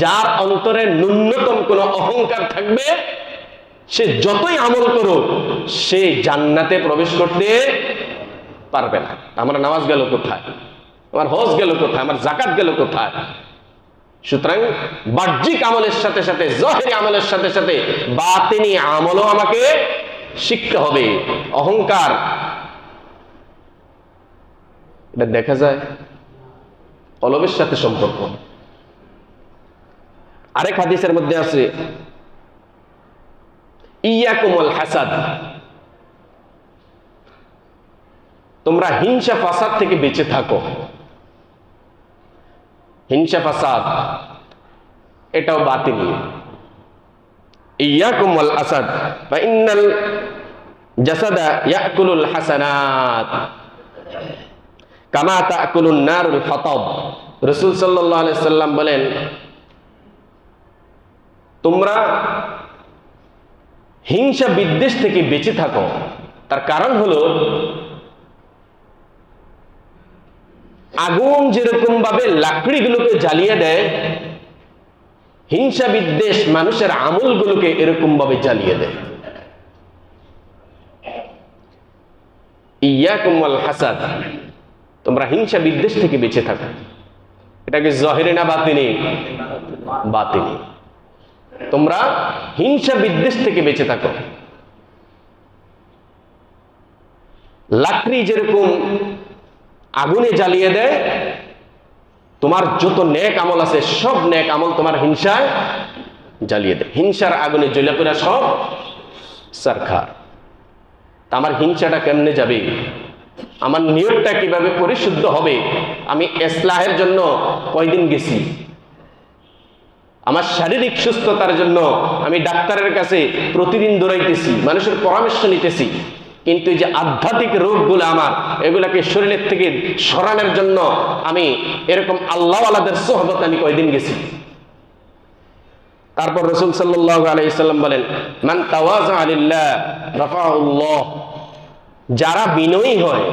যার অন্তরে ন্যূনতম কোনো অহংকার থাকবে, সে যতই আমল করুক সে জান্নাতে প্রবেশ করতে পারবে না। আমার নামাজ গেল কোথায়, আমার হজ গেল কোথায়, আমার যাকাত গেল কোথায়? সুতরাং বাহ্যিক আমলের সাথে সাথে, জাহেরি আমলের সাথে সাথে বাতিনি আমলও আমাকে শিখতে হবে। অহংকার এটা দেখা যায় কলবের সাথে সম্পর্ক। আরেক হাদিসের মধ্যে আছে ইয়াকুমুল হাসাদ, তোমরা হিংসা ফাসাদ থেকে বেঁচে থাকো। হিংসা ফাসাদ এটাও বাতিনি। ইয়াকুমুল আসাদ ফা ইন্নাল জাসাদা ইয়াকুলুল হাসানাত কামা তাকুলুন নারুল হাতাব। রাসূল সাল্লাল্লাহু আলাইহি সাল্লাম বলেন, তোমরা হিংসা বিদ্বেষ থেকে বেঁচে থাকো। তার কারণ হলো আগুন যেরকম ভাবে লাকড়িগুলোকে জ্বালিয়ে দেয়, হিংসা বিদ্বেষ মানুষের আমলগুলোকে এরকম ভাবে জ্বালিয়ে দেয়। ইয়াকুম ওয়াল হাসাদ, তোমরা হিংসা বিদ্বেষ থেকে বেঁচে থাকো। এটাকে জাহিরি না বাতিনি? বাতিনি। তোমরা হিংসা বিদ্বেষ থেকে বেঁচে থাকো। লাকড়ি যেরকম আগুনে জ্বালিয়ে দেয়, তোমার যত নেক আমল আছে সব নেক আমল তোমার হিংসায় জ্বালিয়ে দেয়। হিংসার আগুনে জ্বলে পড়া সব সারখার। তা আমার হিংসাটা কেমনে যাবে? আমার নিয়তটা কিভাবে পরিশুদ্ধ হবে? আমি ইসলাহের জন্য কয়দিন গেছি, আমার শারীরিক সুস্থতার জন্য আমি ডাক্তারের কাছে প্রতিদিন দৌড়াইতেছি, মানুষের পরামর্শ নিতেছি, কিন্তু এই যে আধ্যাত্মিক রোগগুলো আমার, এগুলাকে শরীরের থেকে সরানোর জন্য আমি এরকম আল্লাহওয়ালাদের সোহবত আমি কয়দিন গেছি। তারপর রাসূল সাল্লাল্লাহু আলাইহি সাল্লাম বলেন, মান তাওয়াযা লিল্লাহ রাফাহুল্লাহ, যারা বিনয়ী হয়